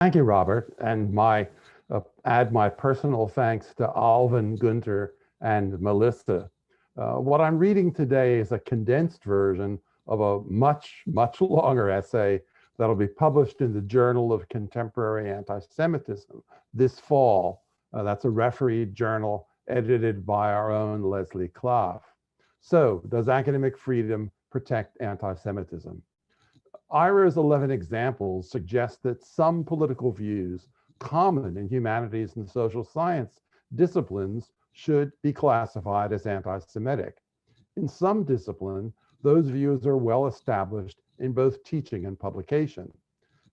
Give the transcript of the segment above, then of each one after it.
Thank you, Robert, and add my personal thanks to Alvin, Gunter, and Melissa. What I'm reading today is a condensed version of a much longer essay that'll be published in the Journal of Contemporary Anti-Semitism this fall. That's a refereed journal edited by our own Leslie Klaff. So, does academic freedom protect anti-Semitism? Ira's 11 examples suggest that some political views common in humanities and social science disciplines should be classified as anti-Semitic. In some discipline, those views are well established in both teaching and publication.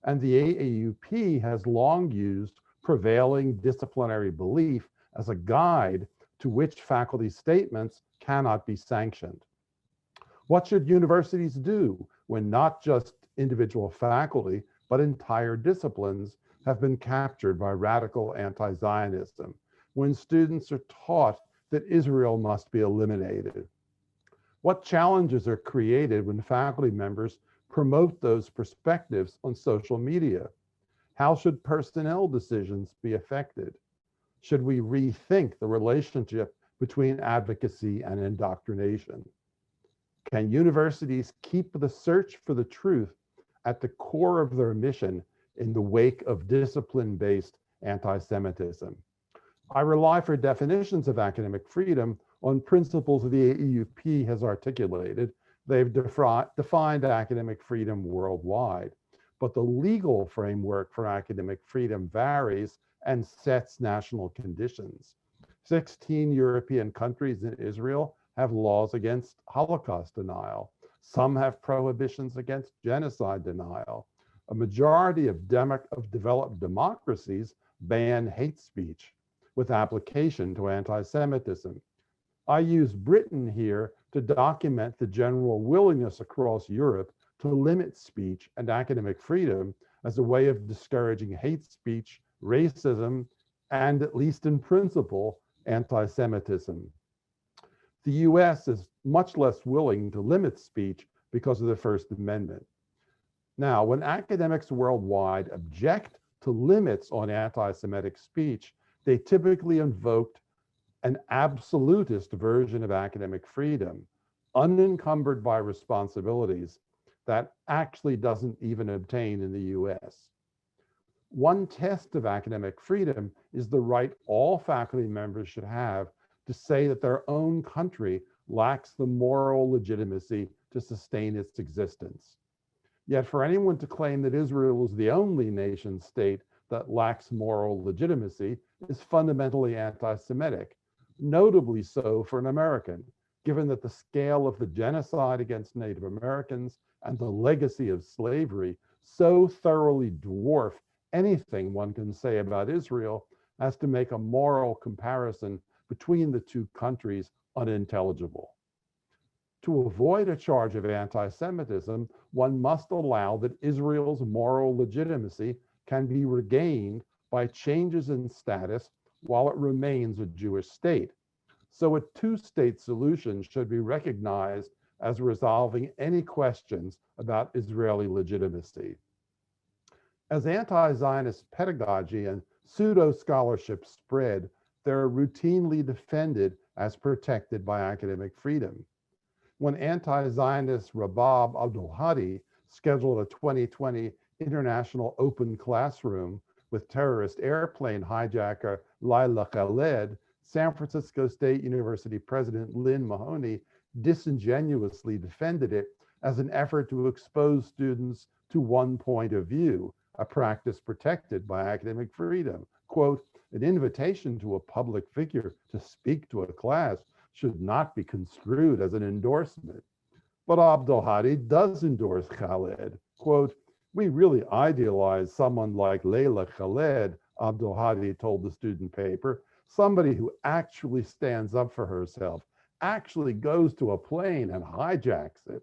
And the AAUP has long used prevailing disciplinary belief as a guide to which faculty statements cannot be sanctioned. What should universities do when not just individual faculty, but entire disciplines have been captured by radical anti-Zionism, when students are taught that Israel must be eliminated? What challenges are created when faculty members promote those perspectives on social media? How should personnel decisions be affected? Should we rethink the relationship between advocacy and indoctrination? Can universities keep the search for the truth at the core of their mission in the wake of discipline-based anti-Semitism? I rely for definitions of academic freedom on principles the AAUP has articulated. They've defined academic freedom worldwide, but the legal framework for academic freedom varies and sets national conditions. 16 European countries and Israel have laws against Holocaust denial. Some have prohibitions against genocide denial. A majority of developed democracies ban hate speech with application to anti-Semitism. I use Britain here to document the general willingness across Europe to limit speech and academic freedom as a way of discouraging hate speech, racism, and, at least in principle, anti-Semitism. The US is much less willing to limit speech because of the First Amendment. Now, when academics worldwide object to limits on anti-Semitic speech, they typically invoked an absolutist version of academic freedom, unencumbered by responsibilities that actually doesn't even obtain in the US. One test of academic freedom is the right all faculty members should have to say that their own country lacks the moral legitimacy to sustain its existence. Yet for anyone to claim that Israel is the only nation state that lacks moral legitimacy is fundamentally anti-Semitic, notably so for an American, given that the scale of the genocide against Native Americans and the legacy of slavery so thoroughly dwarf anything one can say about Israel as to make a moral comparison between the two countries unintelligible. To avoid a charge of anti-Semitism, one must allow that Israel's moral legitimacy can be regained by changes in status while it remains a Jewish state. So a two-state solution should be recognized as resolving any questions about Israeli legitimacy. As anti-Zionist pedagogy and pseudo-scholarship spread, they're routinely defended as protected by academic freedom. When anti-Zionist Rabab Abdul-Hadi scheduled a 2020 International Open Classroom with terrorist airplane hijacker Laila Khaled, San Francisco State University President Lynn Mahoney disingenuously defended it as an effort to expose students to one point of view, a practice protected by academic freedom. Quote, an invitation to a public figure to speak to a class should not be construed as an endorsement. But Abdul-Hadi does endorse Khaled. Quote, we really idealize someone like Layla Khaled, Abdul-Hadi told the student paper, somebody who actually stands up for herself, actually goes to a plane and hijacks it.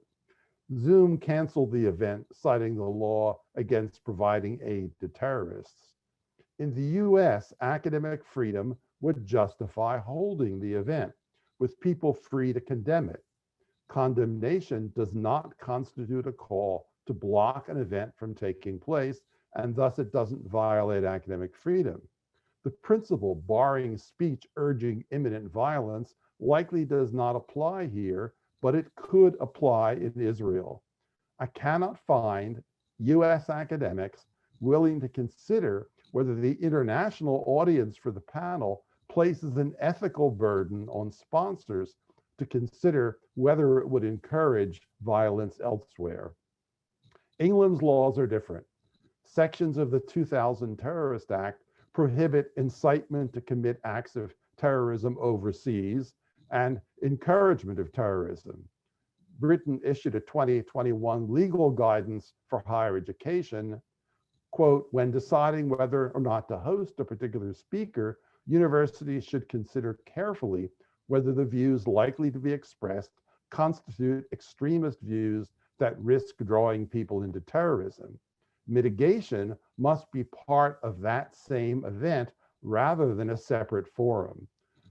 Zoom canceled the event, citing the law against providing aid to terrorists. In the US, academic freedom would justify holding the event, with people free to condemn it. Condemnation does not constitute a call to block an event from taking place, and thus it doesn't violate academic freedom. The principle barring speech urging imminent violence likely does not apply here, but it could apply in Israel. I cannot find US academics willing to consider whether the international audience for the panel places an ethical burden on sponsors to consider whether it would encourage violence elsewhere. England's laws are different. Sections of the 2000 Terrorist Act prohibit incitement to commit acts of terrorism overseas and encouragement of terrorism. Britain issued a 2021 legal guidance for higher education. Quote, when deciding whether or not to host a particular speaker, universities should consider carefully whether the views likely to be expressed constitute extremist views that risk drawing people into terrorism. Mitigation must be part of that same event rather than a separate forum.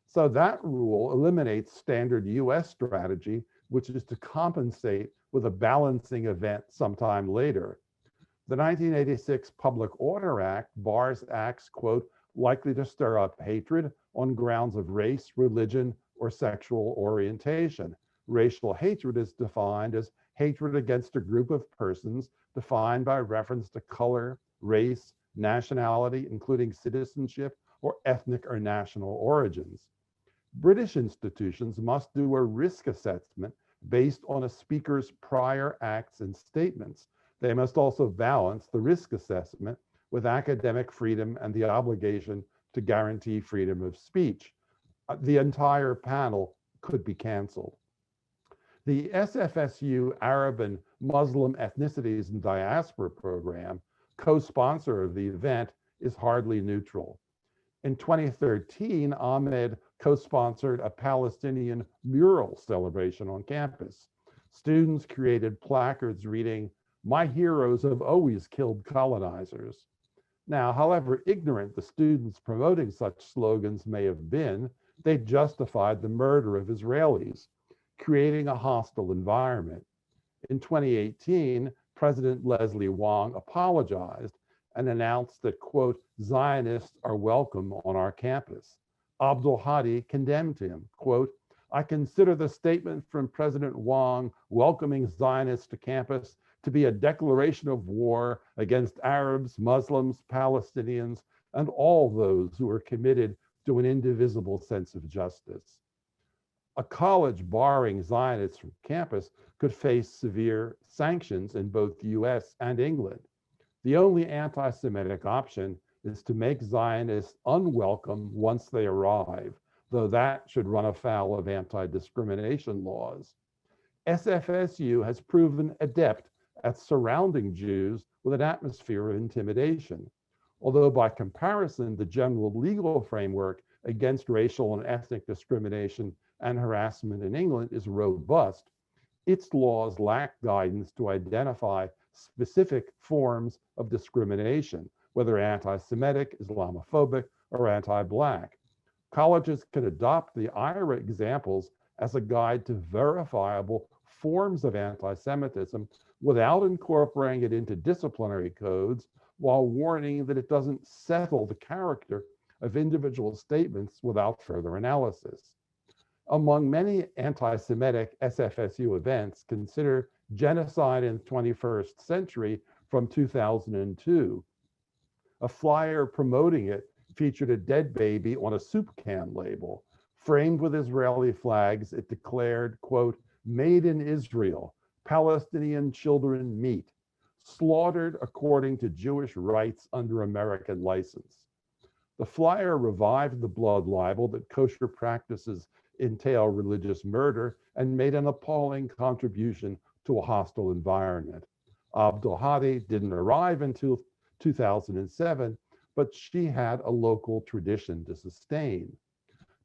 So that rule eliminates standard US strategy, which is to compensate with a balancing event sometime later. The 1986 Public Order Act bars acts, quote, likely to stir up hatred on grounds of race, religion, or sexual orientation. Racial hatred is defined as hatred against a group of persons defined by reference to color, race, nationality, including citizenship, or ethnic or national origins. British institutions must do a risk assessment based on a speaker's prior acts and statements. They must also balance the risk assessment with academic freedom and the obligation to guarantee freedom of speech. The entire panel could be canceled. The SFSU Arab and Muslim Ethnicities and Diaspora program, co-sponsor of the event, is hardly neutral. In 2013, Ahmed co-sponsored a Palestinian mural celebration on campus. Students created placards reading, "My heroes have always killed colonizers." Now, however ignorant the students promoting such slogans may have been, they justified the murder of Israelis, creating a hostile environment. In 2018, President Leslie Wong apologized and announced that, quote, Zionists are welcome on our campus. Abdul Hadi condemned him, quote, I consider the statement from President Wong welcoming Zionists to campus to be a declaration of war against Arabs, Muslims, Palestinians, and all those who are committed to an indivisible sense of justice. A college barring Zionists from campus could face severe sanctions in both the US and England. The only anti-Semitic option is to make Zionists unwelcome once they arrive, though that should run afoul of anti-discrimination laws. SFSU has proven adept at surrounding Jews with an atmosphere of intimidation. Although by comparison, the general legal framework against racial and ethnic discrimination and harassment in England is robust, its laws lack guidance to identify specific forms of discrimination, whether anti-Semitic, Islamophobic, or anti-Black. Colleges can adopt the IRA examples as a guide to verifiable forms of anti-Semitism without incorporating it into disciplinary codes, while warning that it doesn't settle the character of individual statements without further analysis. Among many anti-Semitic SFSU events, consider Genocide in the 21st Century from 2002. A flyer promoting it featured a dead baby on a soup can label. Framed with Israeli flags, it declared, quote, made in Israel, Palestinian children meat, slaughtered according to Jewish rights under American license. The flyer revived the blood libel that kosher practices entail religious murder and made an appalling contribution to a hostile environment. Abdul Hadi didn't arrive until 2007, but she had a local tradition to sustain.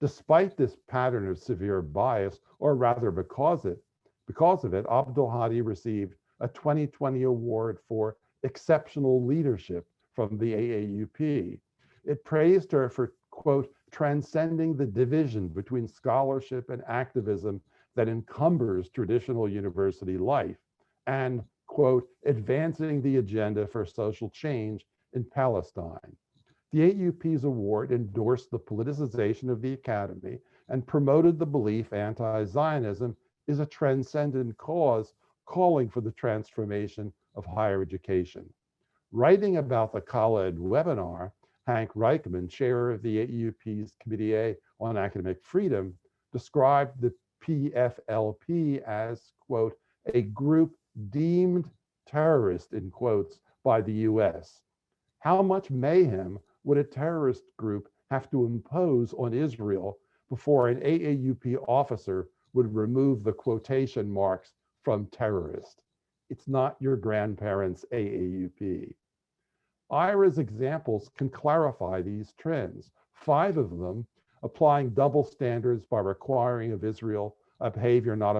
Despite this pattern of severe bias, or rather because of it, Abdul Hadi received a 2020 award for exceptional leadership from the AAUP. It praised her for, quote, transcending the division between scholarship and activism that encumbers traditional university life, and, quote, advancing the agenda for social change in Palestine. The AUP's award endorsed the politicization of the academy and promoted the belief anti-Zionism is a transcendent cause calling for the transformation of higher education. Writing about the Khaled webinar, Hank Reichman, chair of the AUP's Committee A on Academic Freedom, described the PFLP as, quote, a group deemed terrorist, in quotes, by the US. How much mayhem would a terrorist group have to impose on Israel before an AAUP officer would remove the quotation marks from terrorist? It's not your grandparents' AAUP. IRA's examples can clarify these trends. 5 of them applying double standards by requiring of Israel a behavior not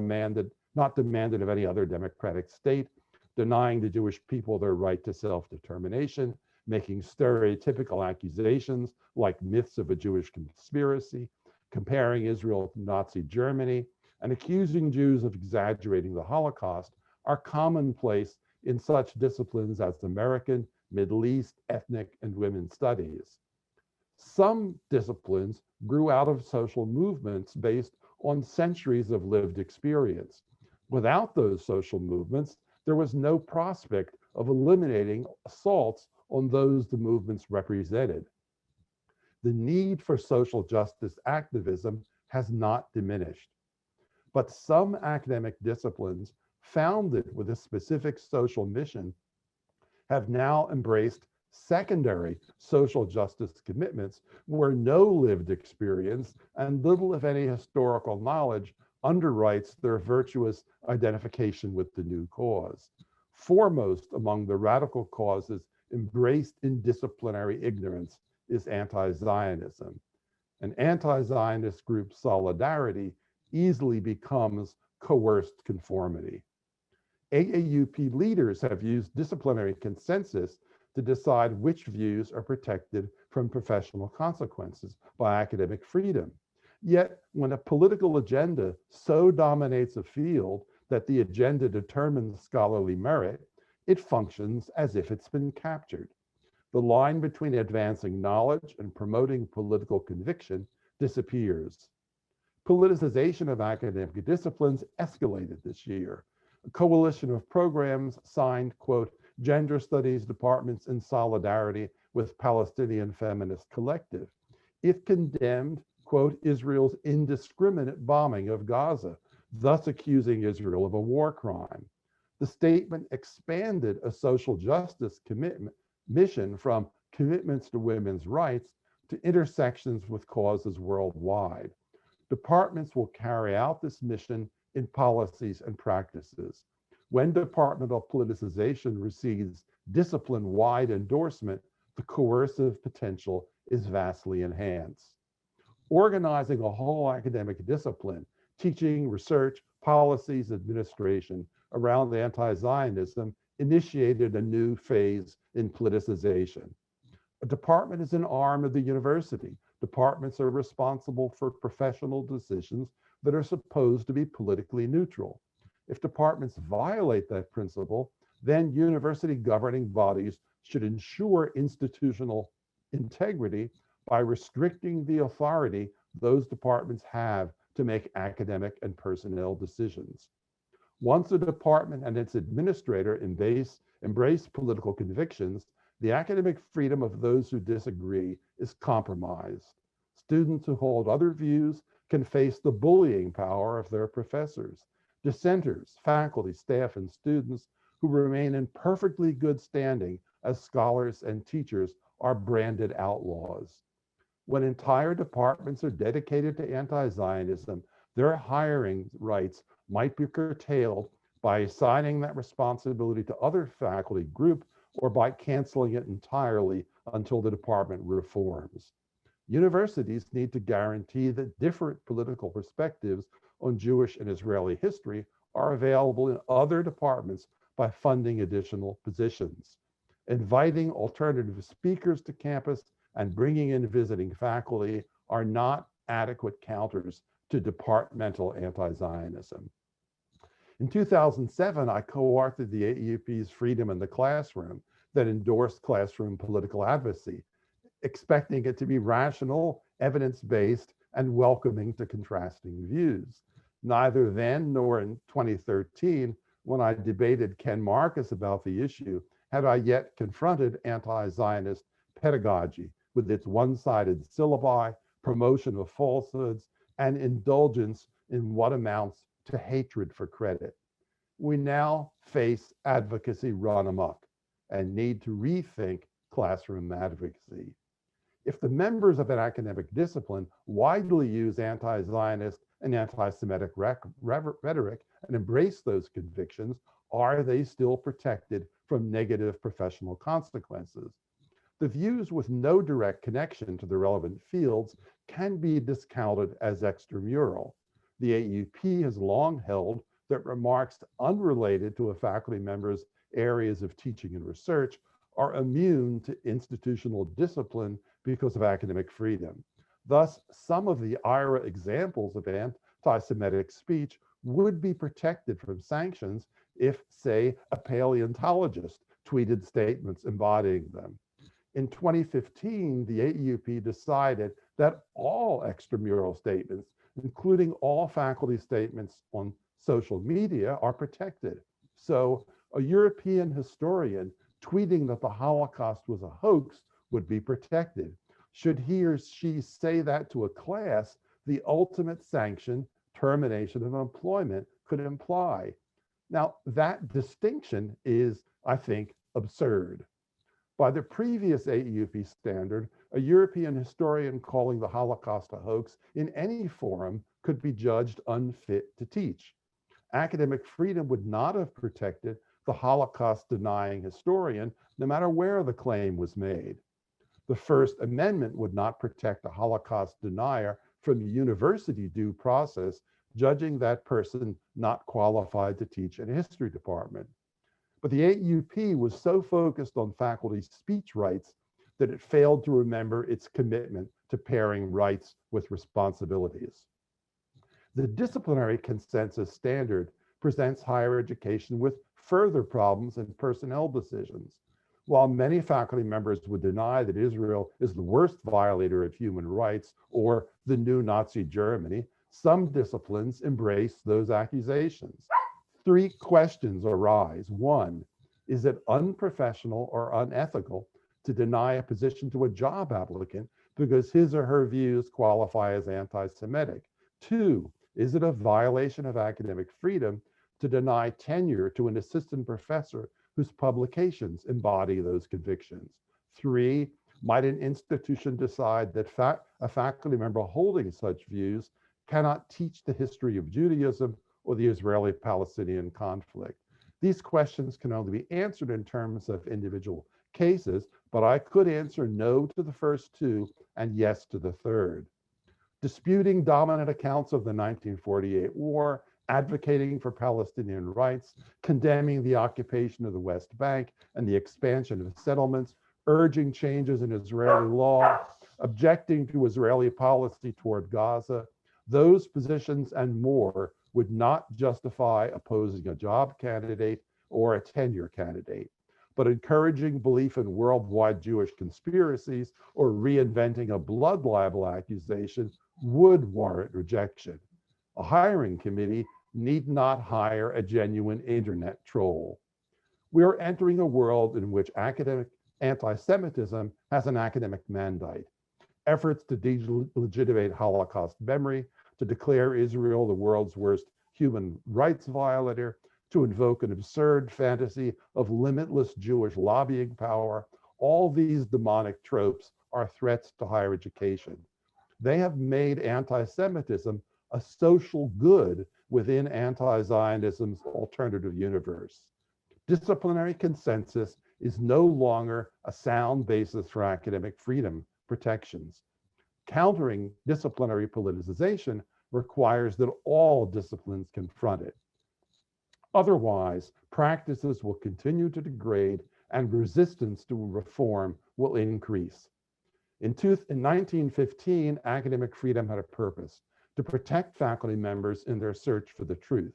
demanded of any other democratic state, denying the Jewish people their right to self-determination, making stereotypical accusations like myths of a Jewish conspiracy, comparing Israel to Nazi Germany, and accusing Jews of exaggerating the Holocaust are commonplace in such disciplines as American, Middle East, ethnic, and women's studies. Some disciplines grew out of social movements based on centuries of lived experience. Without those social movements, there was no prospect of eliminating assaults on those the movements represented. The need for social justice activism has not diminished, but some academic disciplines founded with a specific social mission have now embraced secondary social justice commitments where no lived experience and little, if any, historical knowledge underwrites their virtuous identification with the new cause. Foremost among the radical causes embraced in disciplinary ignorance is anti-Zionism. An anti-Zionist group solidarity easily becomes coerced conformity. AAUP leaders have used disciplinary consensus to decide which views are protected from professional consequences by academic freedom. Yet, when a political agenda so dominates a field that the agenda determines scholarly merit, it functions as if it's been captured. The line between advancing knowledge and promoting political conviction disappears. Politicization of academic disciplines escalated this year. A coalition of programs signed, quote, gender studies departments in solidarity with Palestinian Feminist Collective. It condemned, quote, Israel's indiscriminate bombing of Gaza, thus accusing Israel of a war crime. The statement expanded a social justice mission from commitments to women's rights to intersections with causes worldwide. Departments will carry out this mission in policies and practices. When departmental politicization receives discipline-wide endorsement, the coercive potential is vastly enhanced. Organizing a whole academic discipline, teaching, research, policies, administration around anti-Zionism initiated a new phase in politicization. A department is an arm of the university. Departments are responsible for professional decisions that are supposed to be politically neutral. If departments violate that principle, then university governing bodies should ensure institutional integrity by restricting the authority those departments have to make academic and personnel decisions. Once a department and its administrator embrace political convictions, the academic freedom of those who disagree is compromised. Students who hold other views can face the bullying power of their professors. Dissenters, faculty, staff, and students who remain in perfectly good standing as scholars and teachers are branded outlaws. When entire departments are dedicated to anti-Zionism, their hiring rights might be curtailed by assigning that responsibility to other faculty group or by canceling it entirely until the department reforms. Universities need to guarantee that different political perspectives on Jewish and Israeli history are available in other departments by funding additional positions. Inviting alternative speakers to campus and bringing in visiting faculty are not adequate counters to departmental anti-Zionism. In 2007, I co-authored the AUP's Freedom in the Classroom. that endorsed classroom political advocacy, expecting it to be rational, evidence-based, and welcoming to contrasting views. Neither then nor in 2013, when I debated Ken Marcus about the issue, had I yet confronted anti-Zionist pedagogy with its one-sided syllabi, promotion of falsehoods, and indulgence in what amounts to hatred for credit. We now face advocacy run amok and need to rethink classroom advocacy. If the members of an academic discipline widely use anti-Zionist and anti-Semitic rhetoric and embrace those convictions, are they still protected from negative professional consequences? The views with no direct connection to the relevant fields can be discounted as extramural. The AUP has long held that remarks unrelated to a faculty member's areas of teaching and research are immune to institutional discipline because of academic freedom. Thus, some of the IRA examples of anti-Semitic speech would be protected from sanctions if, say, a paleontologist tweeted statements embodying them. In 2015, the AUP decided that all extramural statements, including all faculty statements on social media, are protected. So a European historian tweeting that the Holocaust was a hoax would be protected. Should he or she say that to a class, the ultimate sanction, termination of employment, could imply. Now, that distinction is, I think, absurd. By the previous AUP standard, a European historian calling the Holocaust a hoax in any forum could be judged unfit to teach. Academic freedom would not have protected the Holocaust-denying historian, no matter where the claim was made. The First Amendment would not protect a Holocaust denier from university due process, judging that person not qualified to teach in a history department. But the AUP was so focused on faculty speech rights that it failed to remember its commitment to pairing rights with responsibilities. The disciplinary consensus standard presents higher education with further problems in personnel decisions. While many faculty members would deny that Israel is the worst violator of human rights or the new Nazi Germany, some disciplines embrace those accusations. Three questions arise. One, is it unprofessional or unethical to deny a position to a job applicant because his or her views qualify as anti-Semitic? Two, is it a violation of academic freedom to deny tenure to an assistant professor whose publications embody those convictions? Three, might an institution decide that a faculty member holding such views cannot teach the history of Judaism or the Israeli-Palestinian conflict? These questions can only be answered in terms of individual cases, but I could answer no to the first two and yes to the third. Disputing dominant accounts of the 1948 war, advocating for Palestinian rights, condemning the occupation of the West Bank and the expansion of settlements, urging changes in Israeli law, objecting to Israeli policy toward Gaza, those positions and more would not justify opposing a job candidate or a tenure candidate, but encouraging belief in worldwide Jewish conspiracies or reinventing a blood libel accusation would warrant rejection. A hiring committee need not hire a genuine internet troll. We are entering a world in which academic anti-Semitism has an academic mandate. Efforts to delegitimate Holocaust memory, to declare Israel the world's worst human rights violator, to invoke an absurd fantasy of limitless Jewish lobbying power, all these demonic tropes are threats to higher education. They have made anti-Semitism a social good within anti-Zionism's alternative universe. Disciplinary consensus is no longer a sound basis for academic freedom protections. Countering disciplinary politicization requires that all disciplines confront it. Otherwise, practices will continue to degrade and resistance to reform will increase. In 1915, academic freedom had a purpose: to protect faculty members in their search for the truth.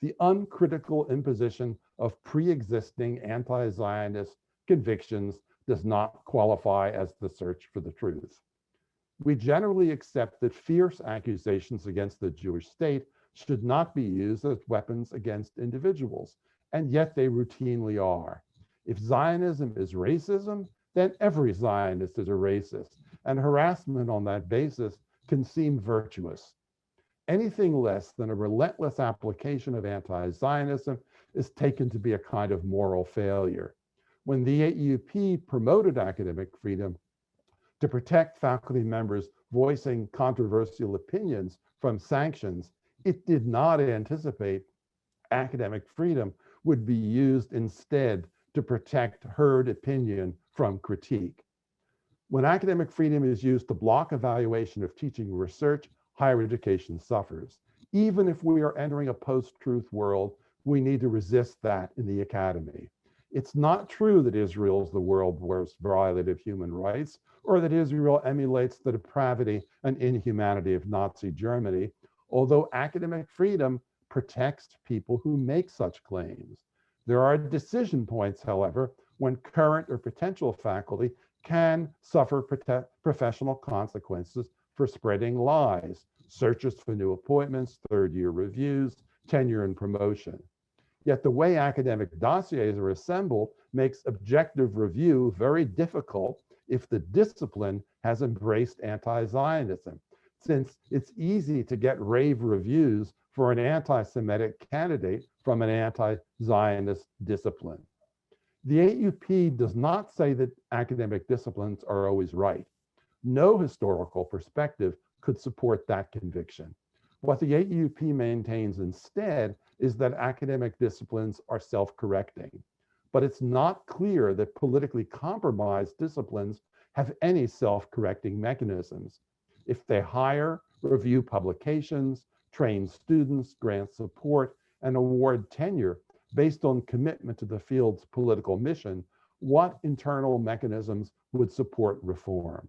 The uncritical imposition of pre-existing anti-Zionist convictions does not qualify as the search for the truth. We generally accept that fierce accusations against the Jewish state should not be used as weapons against individuals, and yet they routinely are. If Zionism is racism, then every Zionist is a racist, and harassment on that basis can seem virtuous. Anything less than a relentless application of anti-Zionism is taken to be a kind of moral failure. When the AUP promoted academic freedom to protect faculty members voicing controversial opinions from sanctions, it did not anticipate academic freedom would be used instead to protect heard opinion from critique. When academic freedom is used to block evaluation of teaching research, higher education suffers. Even if we are entering a post-truth world, we need to resist that in the academy. It's not true that Israel is the world's worst violator of human rights, or that Israel emulates the depravity and inhumanity of Nazi Germany, although academic freedom protects people who make such claims. There are decision points, however, when current or potential faculty can suffer professional consequences for spreading lies, searches for new appointments, third-year reviews, tenure and promotion. Yet the way academic dossiers are assembled makes objective review very difficult if the discipline has embraced anti-Zionism, since it's easy to get rave reviews for an anti-Semitic candidate from an anti-Zionist discipline. The AUP does not say that academic disciplines are always right. No historical perspective could support that conviction. What the AUP maintains instead is that academic disciplines are self-correcting, but it's not clear that politically compromised disciplines have any self-correcting mechanisms. If they hire, review publications, train students, grant support, and award tenure based on commitment to the field's political mission, what internal mechanisms would support reform?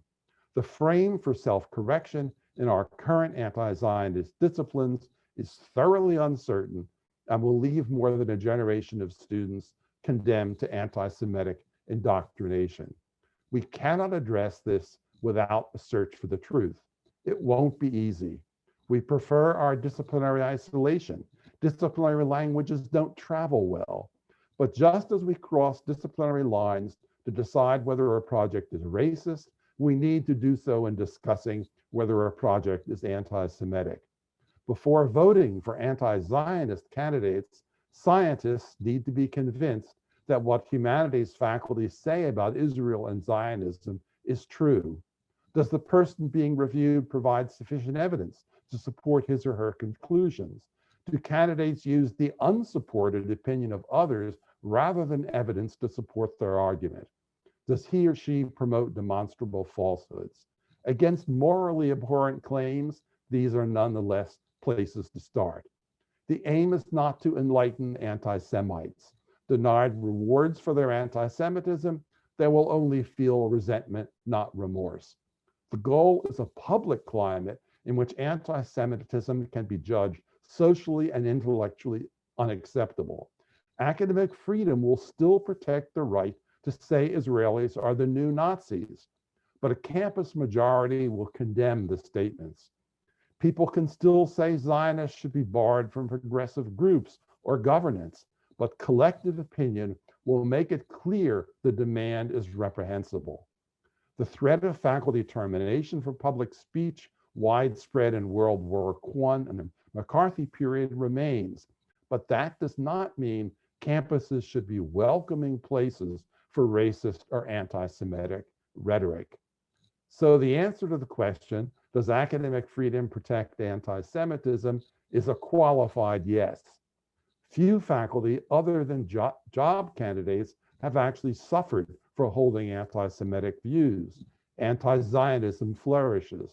The frame for self-correction in our current anti-Zionist disciplines is thoroughly uncertain and will leave more than a generation of students condemned to anti-Semitic indoctrination. We cannot address this without a search for the truth. It won't be easy. We prefer our disciplinary isolation. Disciplinary languages don't travel well. But just as we cross disciplinary lines to decide whether a project is racist, we need to do so in discussing whether a project is anti-Semitic. Before voting for anti-Zionist candidates, scientists need to be convinced that what humanities faculty say about Israel and Zionism is true. Does the person being reviewed provide sufficient evidence to support his or her conclusions? Do candidates use the unsupported opinion of others rather than evidence to support their argument? Does he or she promote demonstrable falsehoods? Against morally abhorrent claims, these are nonetheless places to start. The aim is not to enlighten anti-Semites. Denied rewards for their anti-Semitism, they will only feel resentment, not remorse. The goal is a public climate in which anti-Semitism can be judged socially and intellectually unacceptable. Academic freedom will still protect the right to say Israelis are the new Nazis, but a campus majority will condemn the statements. People can still say Zionists should be barred from progressive groups or governance, but collective opinion will make it clear the demand is reprehensible. The threat of faculty termination for public speech, widespread in World War I and the McCarthy period, remains, but that does not mean campuses should be welcoming places for racist or anti-Semitic rhetoric. So the answer to the question, does academic freedom protect anti-Semitism, is a qualified yes. Few faculty other than job candidates have actually suffered for holding anti-Semitic views. Anti-Zionism flourishes.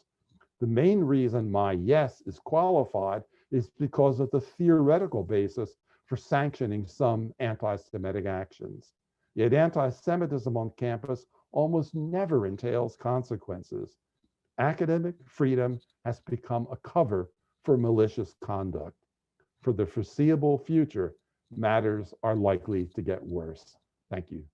The main reason my yes is qualified is because of the theoretical basis for sanctioning some anti-Semitic actions. Yet anti-Semitism on campus almost never entails consequences. Academic freedom has become a cover for malicious conduct. For the foreseeable future, matters are likely to get worse. Thank you.